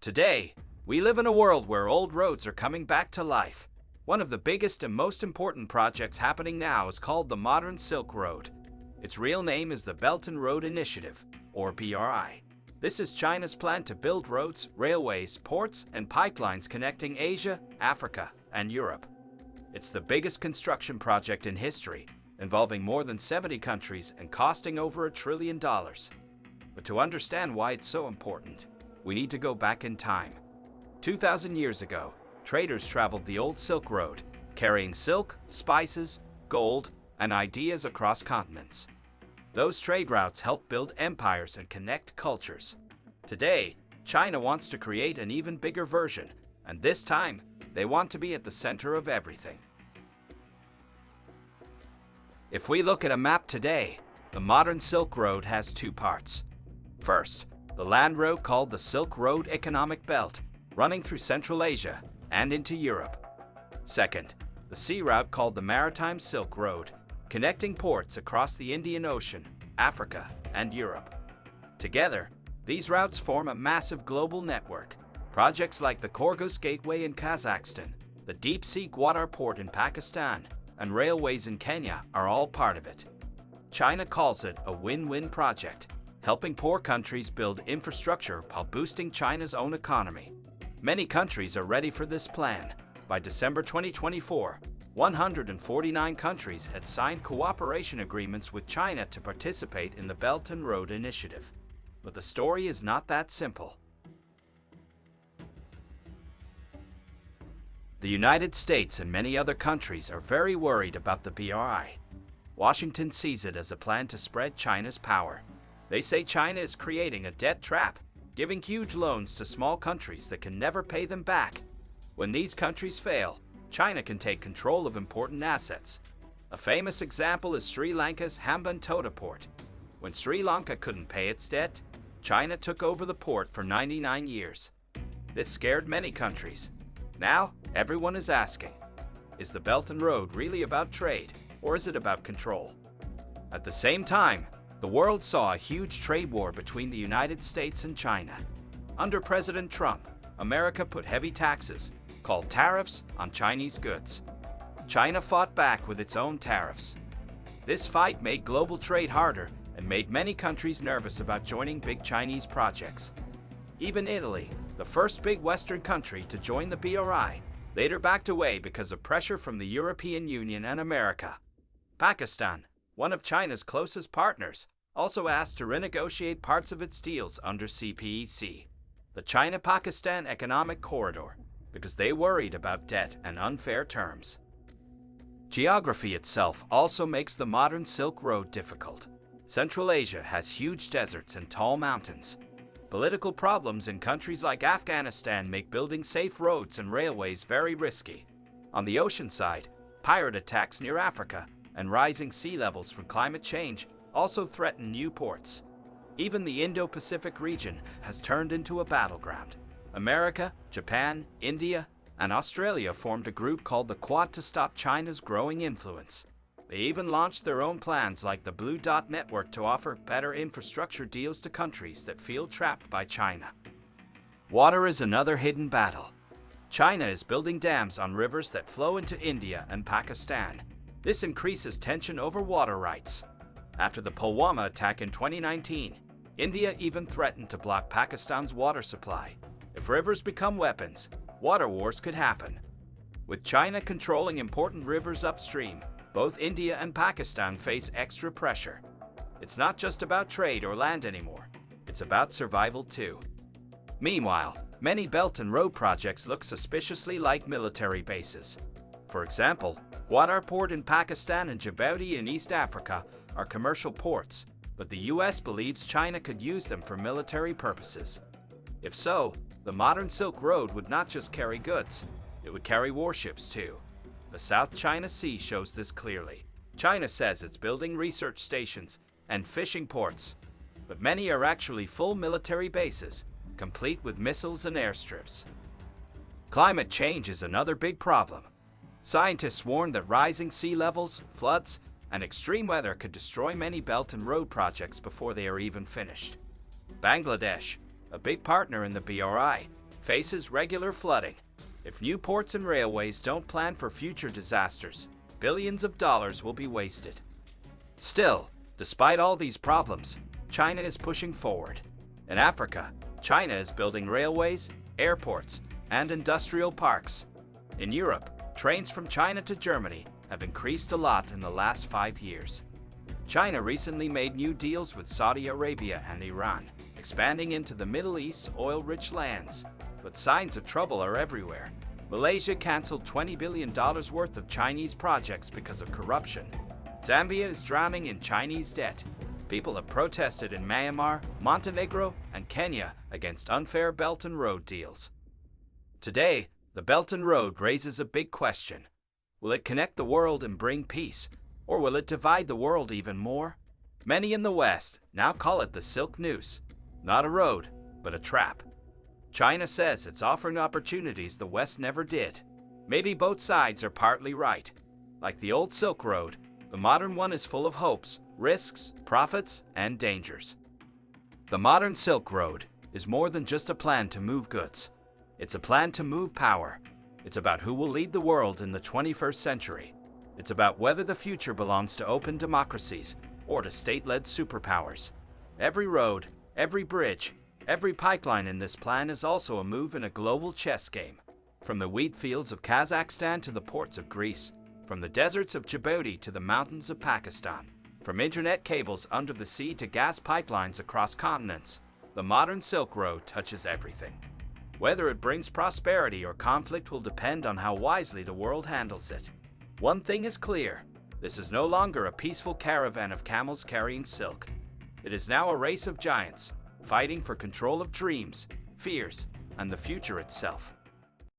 Today, we live in a world where old roads are coming back to life. One of the biggest and most important projects happening now is called the Modern Silk Road. Its real name is the Belt and Road Initiative, or BRI. This is China's plan to build roads, railways, ports, and pipelines connecting Asia, Africa, and Europe. It's the biggest construction project in history, involving more than 70 countries and costing over $1 trillion. But to understand why it's so important, we need to go back in time. 2,000 years ago, traders traveled the old Silk Road, carrying silk, spices, gold, and ideas across continents. Those trade routes helped build empires and connect cultures. Today, China wants to create an even bigger version, and this time, they want to be at the center of everything. If we look at a map today, the modern Silk Road has two parts. First, the land road called the Silk Road Economic Belt, running through Central Asia and into Europe. Second, the sea route called the Maritime Silk Road, connecting ports across the Indian Ocean, Africa, and Europe. Together, these routes form a massive global network. Projects like the Kyrgyz Gateway in Kazakhstan, the deep-sea Gwadar port in Pakistan, and railways in Kenya are all part of it. China calls it a win-win project, helping poor countries build infrastructure while boosting China's own economy. Many countries are ready for this plan. By December 2024, 149 countries had signed cooperation agreements with China to participate in the Belt and Road Initiative. But the story is not that simple. The United States and many other countries are very worried about the BRI. Washington sees it as a plan to spread China's power. They say China is creating a debt trap, giving huge loans to small countries that can never pay them back. When these countries fail, China can take control of important assets. A famous example is Sri Lanka's Hambantota port. When Sri Lanka couldn't pay its debt, China took over the port for 99 years. This scared many countries. Now, everyone is asking, is the Belt and Road really about trade, or is it about control? At the same time, the world saw a huge trade war between the United States and China. Under President Trump, America put heavy taxes, called tariffs, on Chinese goods. China fought back with its own tariffs. This fight made global trade harder and made many countries nervous about joining big Chinese projects. Even Italy, the first big Western country to join the BRI, later backed away because of pressure from the European Union and America. Pakistan, one of China's closest partners, also asked to renegotiate parts of its deals under CPEC, the China-Pakistan Economic Corridor, because they worried about debt and unfair terms. Geography itself also makes the modern Silk Road difficult. Central Asia has huge deserts and tall mountains. Political problems in countries like Afghanistan make building safe roads and railways very risky. On the ocean side, pirate attacks near Africa and rising sea levels from climate change also threaten new ports. Even the Indo-Pacific region has turned into a battleground. America, Japan, India, and Australia formed a group called the Quad to stop China's growing influence. They even launched their own plans like the Blue Dot Network to offer better infrastructure deals to countries that feel trapped by China. Water is another hidden battle. China is building dams on rivers that flow into India and Pakistan. This increases tension over water rights. After the Pulwama attack in 2019, India even threatened to block Pakistan's water supply. If rivers become weapons, water wars could happen. With China controlling important rivers upstream, both India and Pakistan face extra pressure. It's not just about trade or land anymore. It's about survival too. Meanwhile, many Belt and Road projects look suspiciously like military bases. For example, Gwadar Port in Pakistan and Djibouti in East Africa are commercial ports, but the US believes China could use them for military purposes. If so, the modern Silk Road would not just carry goods, it would carry warships too. The South China Sea shows this clearly. China says it's building research stations and fishing ports, but many are actually full military bases, complete with missiles and airstrips. Climate change is another big problem. Scientists warn that rising sea levels, floods, and extreme weather could destroy many Belt and Road projects before they are even finished. Bangladesh, a big partner in the BRI, faces regular flooding. If new ports and railways don't plan for future disasters, billions of dollars will be wasted. Still, despite all these problems, China is pushing forward. In Africa, China is building railways, airports, and industrial parks. In Europe, trains from China to Germany have increased a lot in the last 5 years. China recently made new deals with Saudi Arabia and Iran, expanding into the Middle East's oil-rich lands. But signs of trouble are everywhere. Malaysia canceled $20 billion worth of Chinese projects because of corruption. Zambia is drowning in Chinese debt. People have protested in Myanmar, Montenegro, and Kenya against unfair Belt and Road deals. Today, the Belt and Road raises a big question. Will it connect the world and bring peace, or will it divide the world even more? Many in the West now call it the Silk Noose. Not a road, but a trap. China says it's offering opportunities the West never did. Maybe both sides are partly right. Like the old Silk Road, the modern one is full of hopes, risks, profits, and dangers. The modern Silk Road is more than just a plan to move goods. It's a plan to move power. It's about who will lead the world in the 21st century. It's about whether the future belongs to open democracies or to state-led superpowers. Every road, every bridge, every pipeline in this plan is also a move in a global chess game. From the wheat fields of Kazakhstan to the ports of Greece, from the deserts of Djibouti to the mountains of Pakistan, from internet cables under the sea to gas pipelines across continents, the modern Silk Road touches everything. Whether it brings prosperity or conflict will depend on how wisely the world handles it. One thing is clear, this is no longer a peaceful caravan of camels carrying silk. It is now a race of giants, fighting for control of dreams, fears, and the future itself.